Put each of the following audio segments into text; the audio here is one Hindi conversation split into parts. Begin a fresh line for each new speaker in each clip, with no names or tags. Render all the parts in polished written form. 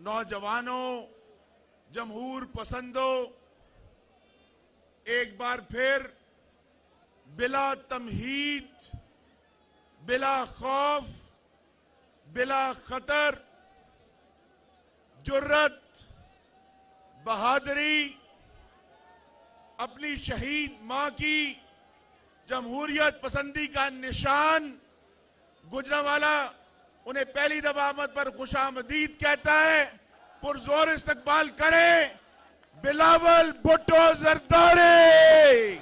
नौजवानों, जमहूर पसंदों, एक बार फिर बिला तमहीद, बिला खौफ, बिला खतर, जुर्रत, बहादुरी, अपनी शहीद मां की जमहूरियत पसंदी का निशान गुजरांवाला उन्हें पहली दफा आमद पर खुशामदीद कहता है। पुरजोर इस्तकबाल करें बिलावल भुट्टो जरदारी।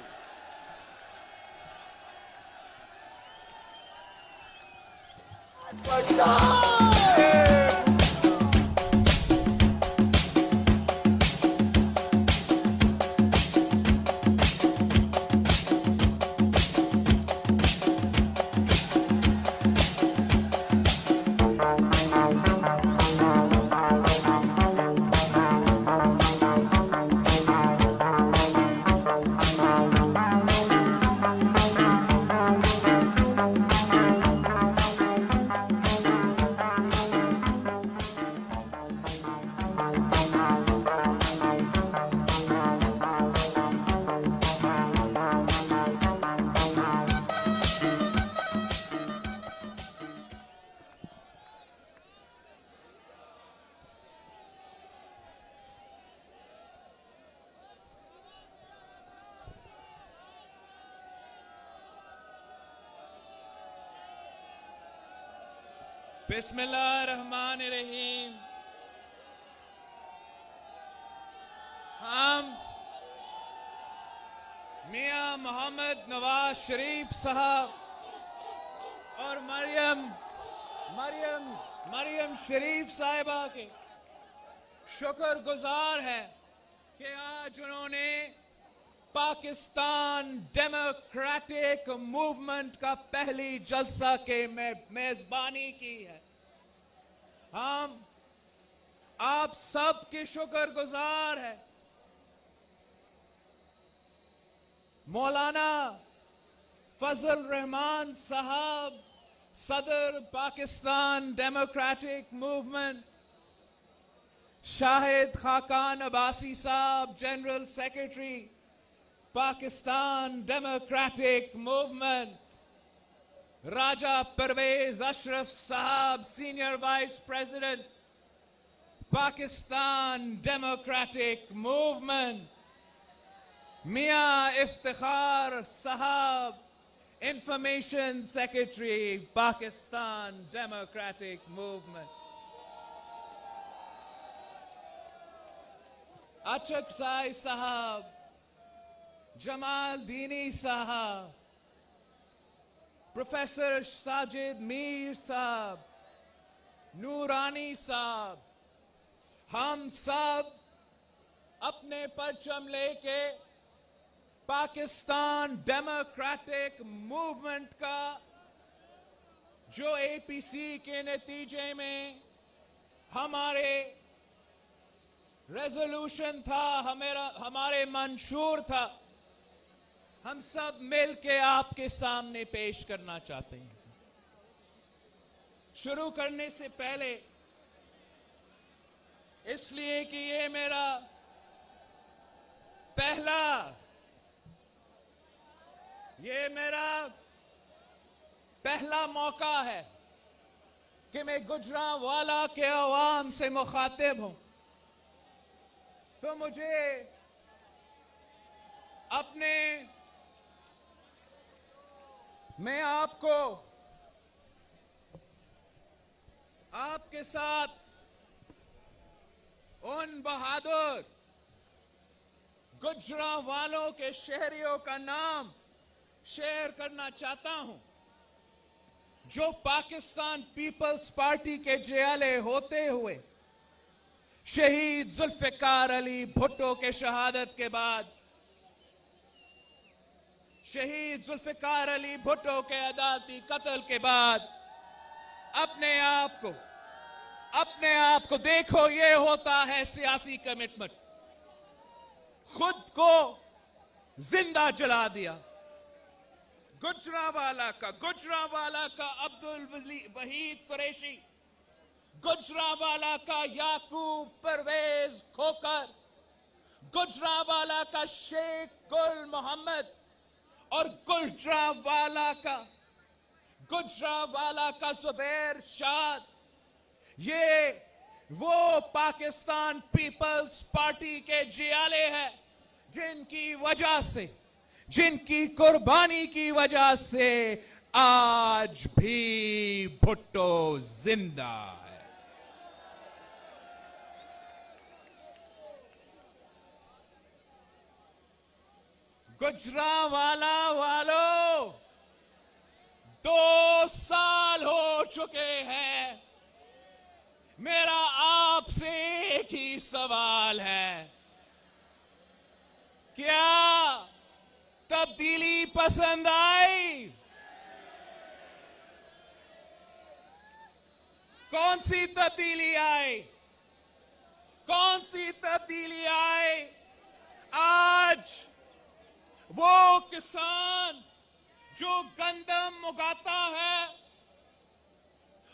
बिस्मिल्लाहिर्रहमानिर्रहीम। हम मियां मोहम्मद नवाज शरीफ साहब और मरियम शरीफ साहिबा के शुक्रगुजार हैं कि आज उन्होंने पाकिस्तान डेमोक्रेटिक मूवमेंट का पहली जलसा के मेजबानी की है। हम आप सब के शुक्रगुजार हैं। मौलाना फजल रहमान साहब, सदर पाकिस्तान डेमोक्रेटिक मूवमेंट, शाहिद खाकान अब्बासी साहब, general secretary Pakistan Democratic Movement, Raja Pervez Ashraf साहब, senior vice president Pakistan Democratic Movement, Mian Iftikhar साहब, information secretary Pakistan Democratic Movement, Achakzai साहब, जमाल दीनी साहब, प्रोफेसर साजिद मीर साहब, नूरानी साहब, हम सब अपने परचम लेके पाकिस्तान डेमोक्रेटिक मूवमेंट का जो एपीसी के नतीजे में हमारे रेजोल्यूशन था, हमारे मंशूर था, हम सब मिल के आपके सामने पेश करना चाहते हैं। शुरू करने से पहले इसलिए कि ये मेरा पहला मौका है कि मैं गुजरांवाला के अवाम से मुखातिब हूं, तो मुझे मैं आपके साथ उन बहादुर गुजरांवालों के शहरियों का नाम शेयर करना चाहता हूं जो पाकिस्तान पीपल्स पार्टी के जियाले होते हुए शहीद जुल्फिकार अली भुट्टो के शहादत के बाद, शहीद जुल्फिकार अली भुट्टो के अदालती कत्ल के बाद अपने आप को देखो, ये होता है सियासी कमिटमेंट। खुद को जिंदा जला दिया। गुजरांवाला का अब्दुल वहीद कुरैशी गुजरांवाला का याकूब परवेज खोकर, गुजरांवाला का शेख गुल मोहम्मद और गुजरांवाला का जुबैर शाद, ये वो पाकिस्तान पीपल्स पार्टी के जियाले हैं जिनकी वजह से, जिनकी कुर्बानी की वजह से आज भी भुट्टो जिंदा है। गुजरांवाला वालों, 2 साल हो चुके हैं। मेरा आपसे एक ही सवाल है, क्या तब्दीली पसंद आई? कौन सी तब्दीली आई? कौन सी तब्दीली आई? आज वो किसान जो गंदम उगाता है,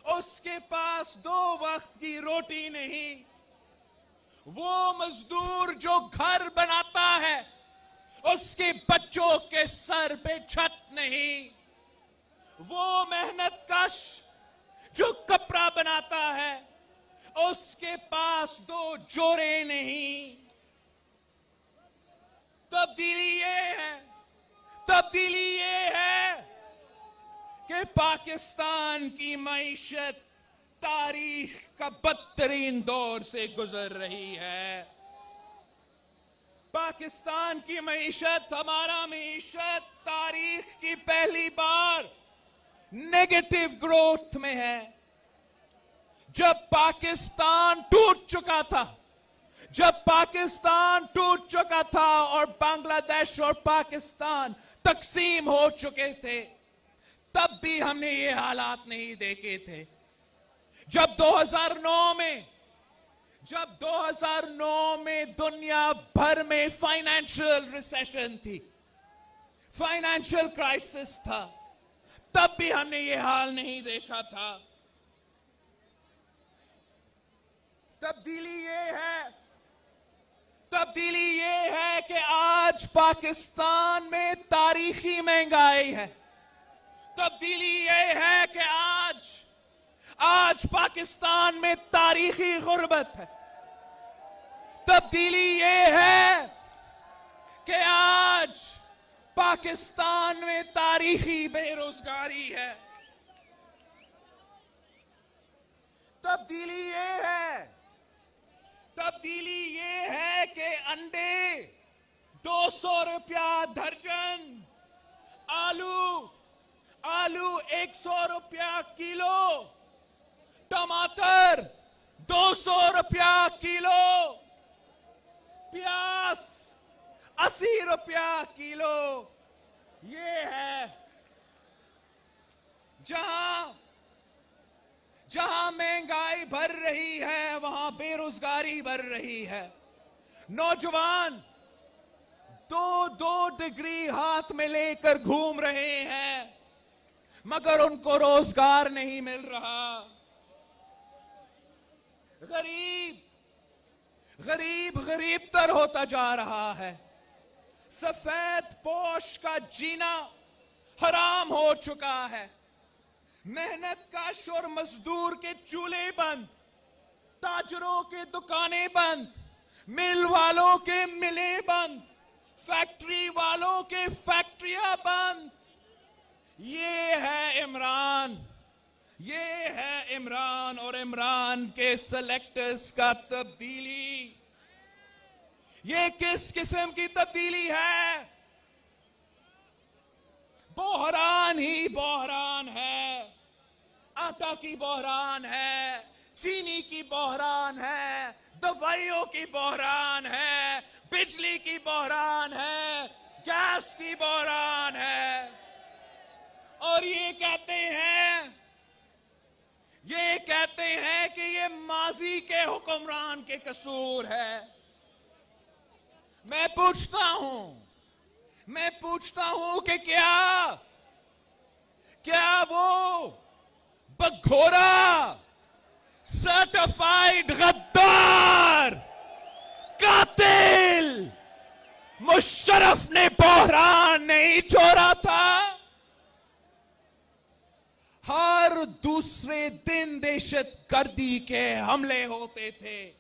उसके पास 2 वक्त की रोटी नहीं। वो मजदूर जो घर बनाता है, उसके बच्चों के सर पे छत नहीं। वो मेहनत कश जो कपड़ा बनाता है, उसके पास 2 जोड़े नहीं। तब्दीली ये है कि पाकिस्तान की मईशत तारीख का बदतरीन दौर से गुजर रही है। पाकिस्तान की मईशत, हमारा मईशत तारीख की पहली बार नेगेटिव ग्रोथ में है। जब पाकिस्तान टूट चुका था और बांग्लादेश और पाकिस्तान तकसीम हो चुके थे, तब भी हमने ये हालात नहीं देखे थे। जब 2009 में दुनिया भर में फाइनेंशियल रिसेशन थी, फाइनेंशियल क्राइसिस था, तब भी हमने ये हाल नहीं देखा था। तब्दीली ये है कि आज पाकिस्तान में तारीखी महंगाई है। तब्दीली ये है कि आज पाकिस्तान में तारीखी गुर्बत है। तब्दीली ये है कि आज पाकिस्तान में तारीखी बेरोजगारी है। तब्दीली ये है कि अंडे 200 रुपया दर्जन, आलू 100 रुपया किलो, टमाटर 200 रुपया किलो, प्याज 80 रुपया किलो। ये है जहां महंगाई बढ़ रही है, वहां बेरोजगारी बढ़ रही है। नौजवान 2 डिग्री हाथ में लेकर घूम रहे हैं, मगर उनको रोजगार नहीं मिल रहा। गरीब तर होता जा रहा है। सफेद पोश का जीना हराम हो चुका है। मेहनत कश और मजदूर के चूल्हे बंद, ताजरों के दुकानें बंद, मिल वालों के मिलें बंद, फैक्ट्री वालों के फैक्ट्रियां बंद। ये है इमरान और इमरान के सेलेक्टर्स का तब्दीली। ये किस किस्म की तब्दीली है? बहरान ही बहरान है। आटा की बहरान है, चीनी की बहरान है, दवाइयों की बहरान है, बिजली की बहरान है, गैस की बहरान है। और ये कहते हैं कि ये माजी के हुक्मरान के कसूर है। मैं पूछता हूं कि क्या वो बघोरा सर्टिफाइड गद्दार, कातिल मुशर्रफ ने बहरान नहीं छोड़ा था। हर दूसरे दिन दहशतगर्दी के हमले होते थे,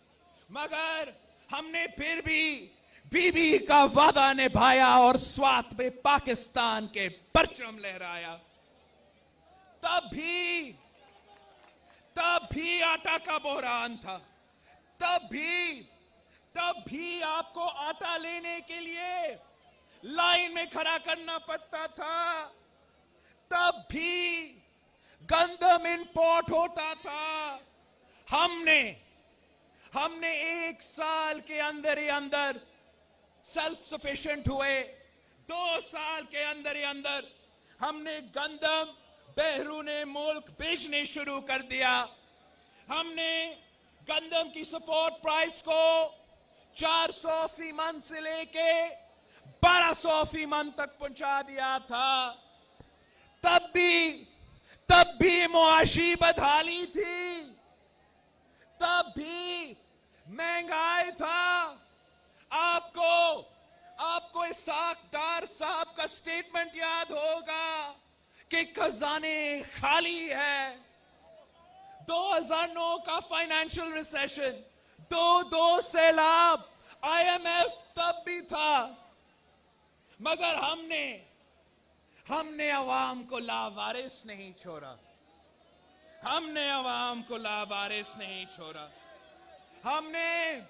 मगर हमने फिर भी बीबी का वादा निभाया और स्वात में पाकिस्तान के परचम लहराया। तब भी आटा का बहरान था। तब भी आपको आटा लेने के लिए लाइन में खड़ा करना पड़ता था। तब भी गंदम इंपोर्ट होता था। हमने 1 साल के अंदर ही अंदर सेल्फ सफिशिएंट हुए। 2 साल के अंदर ही अंदर हमने गंदम बैरूने मुल्क बेचने शुरू कर दिया। हमने गंदम की सपोर्ट प्राइस को 400 फी मन से लेके 1200 फी मन तक पहुंचा दिया था। तब भी मुआशी बदहाली थी। तब भी महंगाई था। आपको इसाकदार साहब का स्टेटमेंट याद होगा कि खजाने खाली है। 2009 का फाइनेंशियल रिसेशन, दो सैलाब, IMF तब भी था, मगर हमने अवाम को लावारिस नहीं छोड़ा। हमने अवाम को लावारिस नहीं छोड़ा। हमने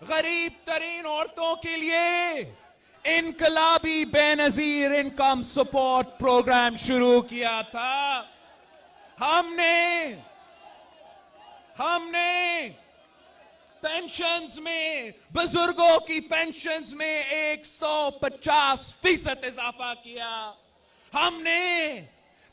गरीब तरीन औरतों के लिए इनकलाबी बेनजीर इनकम सपोर्ट प्रोग्राम शुरू किया था। हमने पेंशन्स में, बुजुर्गों की पेंशन्स में 150% इजाफा किया। हमने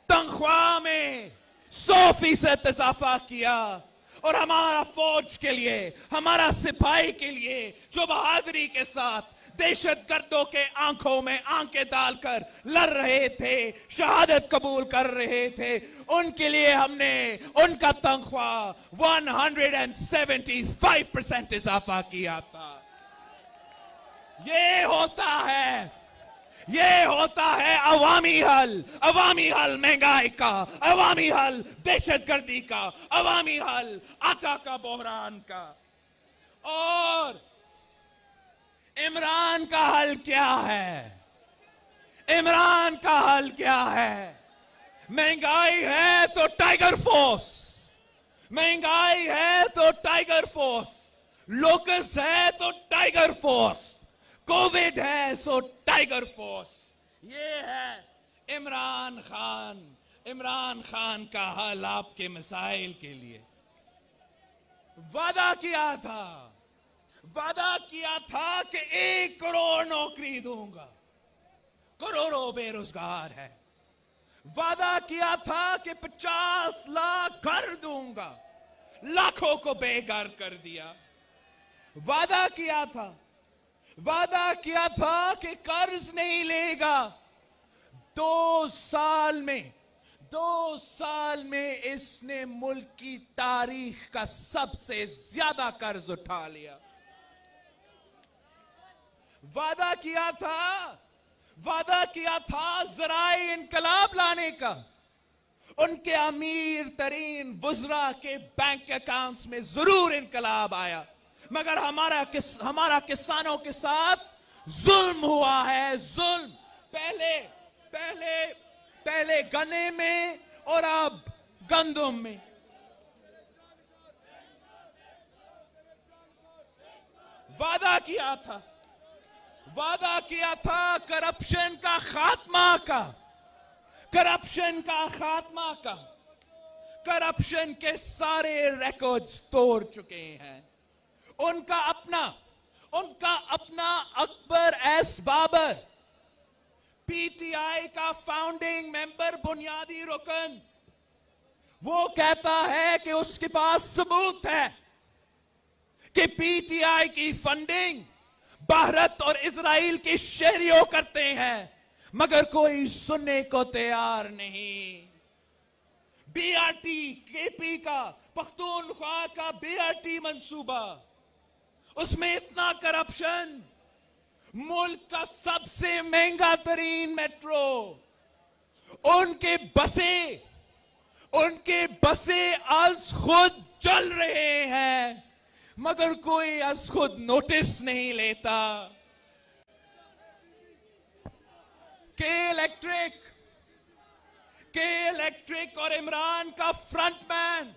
तनख्वाह में 100% इजाफा किया। और हमारा फौज के लिए, हमारा सिपाही के लिए जो बहादुरी के साथ दहशतगर्दों के आंखों में आंखें डालकर लड़ रहे थे, शहादत कबूल कर रहे थे, उनके लिए हमने उनका तनख्वाह 175% इजाफा किया था। ये होता है अवामी हल महंगाई का, अवामी हल दहशतगर्दी का, अवामी हल आटा का बहरान का। और इमरान का हल क्या है? इमरान का हल क्या है? महंगाई है तो टाइगर फोर्स, महंगाई है तो टाइगर फोर्स, लोकस है तो टाइगर फोर्स, कोविड है सो टाइगर फोर्स। ये है इमरान खान का हल आपके मसाइल के लिए। वादा किया था कि 1 करोड़ नौकरी दूंगा, करोड़ों बेरोजगार है। वादा किया था कि 50 लाख घर दूंगा, लाखों को बेघर कर दिया। वादा किया था कि कर्ज नहीं लेगा। 2 साल में इसने मुल्क की तारीख का सबसे ज्यादा कर्ज उठा लिया। वादा किया था ज़राए इनकलाब लाने का। उनके अमीर तरीन वुज़रा के बैंक अकाउंट्स में जरूर इनकलाब आया, मगर हमारा किसानों के साथ जुल्म हुआ है। जुल्म पहले गन्ने में और अब गंदम में। वादा किया था करप्शन का खात्मा का। करप्शन के सारे रिकॉर्ड्स तोड़ चुके हैं। उनका अपना अकबर एस बाबर, पीटीआई का फाउंडिंग मेंबर, बुनियादी रुकन, वो कहता है कि उसके पास सबूत है कि पीटीआई की फंडिंग भारत और इजराइल के शहरियों करते हैं, मगर कोई सुनने को तैयार नहीं। बीआरटी केपी का, पख्तूनख्वा का बीआरटी मंसूबा, उसमें इतना करप्शन, मुल्क का सबसे महंगा तरीन मेट्रो, उनके बसें आज खुद चल रहे हैं, मगर कोई आज खुद नोटिस नहीं लेता। के इलेक्ट्रिक और इमरान का फ्रंटमैन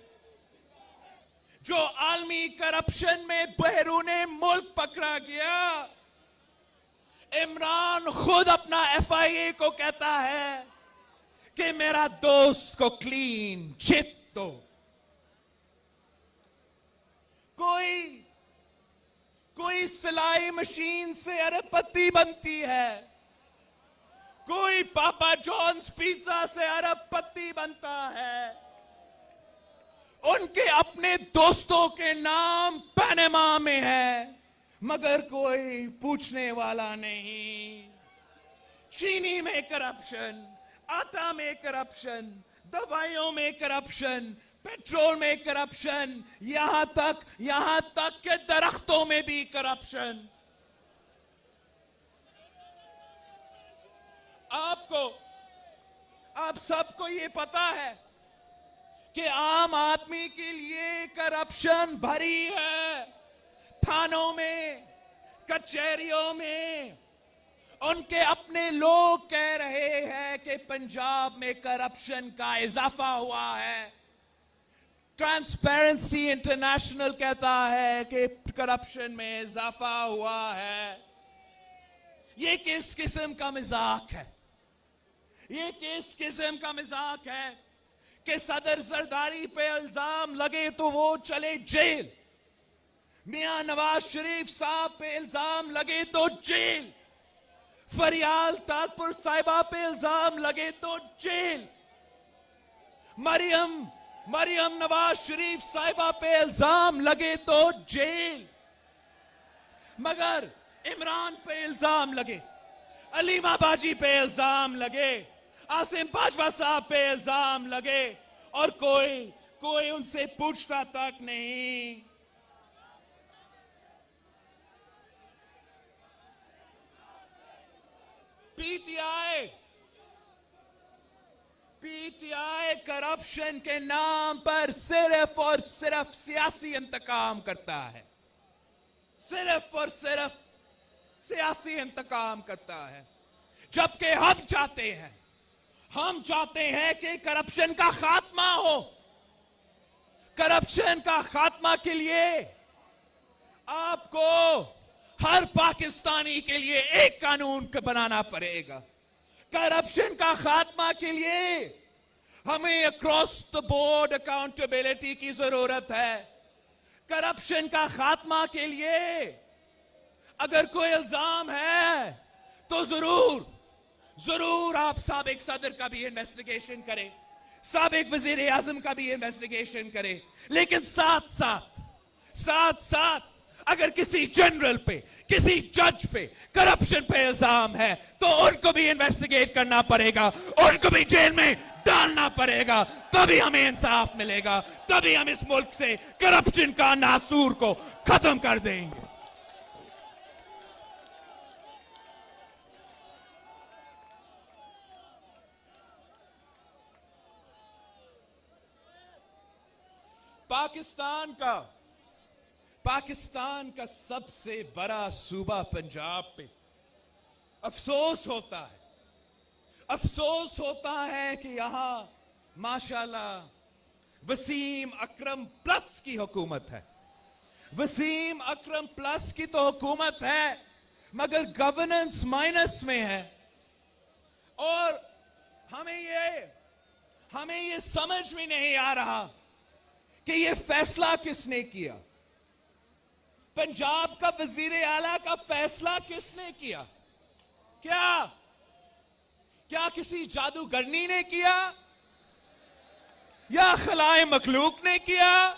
जो आलमी करप्शन में बहरूने मुल्क पकड़ा गया, इमरान खुद अपना एफआईए को कहता है कि मेरा दोस्त को क्लीन चिट दो। कोई सिलाई मशीन से अरबपति बनती है, कोई पापा जॉन्स पिज्जा से अरबपति बनता है, उनके अपने दोस्तों के नाम पनामा में है, मगर कोई पूछने वाला नहीं। चीनी में करप्शन, आटा में करप्शन, दवाइयों में करप्शन, पेट्रोल में करप्शन, यहां तक के दरख्तों में भी करप्शन। आप सबको ये पता है कि आम आदमी के लिए करप्शन भरी है। थानों में, कचहरियों में उनके अपने लोग कह रहे हैं कि पंजाब में करप्शन का इजाफा हुआ है। ट्रांसपेरेंसी इंटरनेशनल कहता है कि करप्शन में इजाफा हुआ है। ये किस किस्म का मजाक है? ये किस किस्म का मजाक है कि सदर जरदारी पे इल्जाम लगे तो वो चले जेल, मियां नवाज शरीफ साहब पे इल्जाम लगे तो जेल, फरियाल ताजपुर साहिबा पे इल्जाम लगे तो जेल, मरियम नवाज शरीफ साहिबा पे इल्जाम लगे तो जेल, मगर इमरान पे इल्जाम लगे, अलीमा बाजी पे इल्जाम लगे, आसिम बाजवा साहब पे इल्जाम लगे और कोई उनसे पूछता तक नहीं। पीटीआई करप्शन के नाम पर सिर्फ और सिर्फ सियासी इंतकाम करता है, सिर्फ और सिर्फ सियासी इंतकाम करता है। जबकि हम चाहते हैं कि करप्शन का खात्मा हो। करप्शन का खात्मा के लिए आपको हर पाकिस्तानी के लिए एक कानून बनाना पड़ेगा। करप्शन का खात्मा के लिए हमें अक्रॉस द बोर्ड अकाउंटेबिलिटी की जरूरत है। करप्शन का खात्मा के लिए अगर कोई इल्जाम है तो जरूर आप साबिक सदर का भी इन्वेस्टिगेशन करें, साबिक वजीर आजम का भी इन्वेस्टिगेशन करें, लेकिन साथ साथ अगर किसी जनरल पे, किसी जज पे करप्शन पे इल्जाम है तो उनको भी इन्वेस्टिगेट करना पड़ेगा, उनको भी जेल में डालना पड़ेगा। तभी हमें इंसाफ मिलेगा, तभी हम इस मुल्क से करप्शन का नासूर को खत्म कर देंगे। पाकिस्तान का सबसे बड़ा सूबा पंजाब पे अफसोस होता है कि यहां माशाल्लाह वसीम अकरम प्लस की हुकूमत है। वसीम अकरम प्लस की तो हुकूमत है, मगर गवर्नेंस माइनस में है। और हमें ये समझ में नहीं आ रहा कि ये फैसला किसने किया। पंजाब का वजीर आला का फैसला किसने किया? क्या किसी जादूगरनी ने किया या खलाए मखलूक ने किया?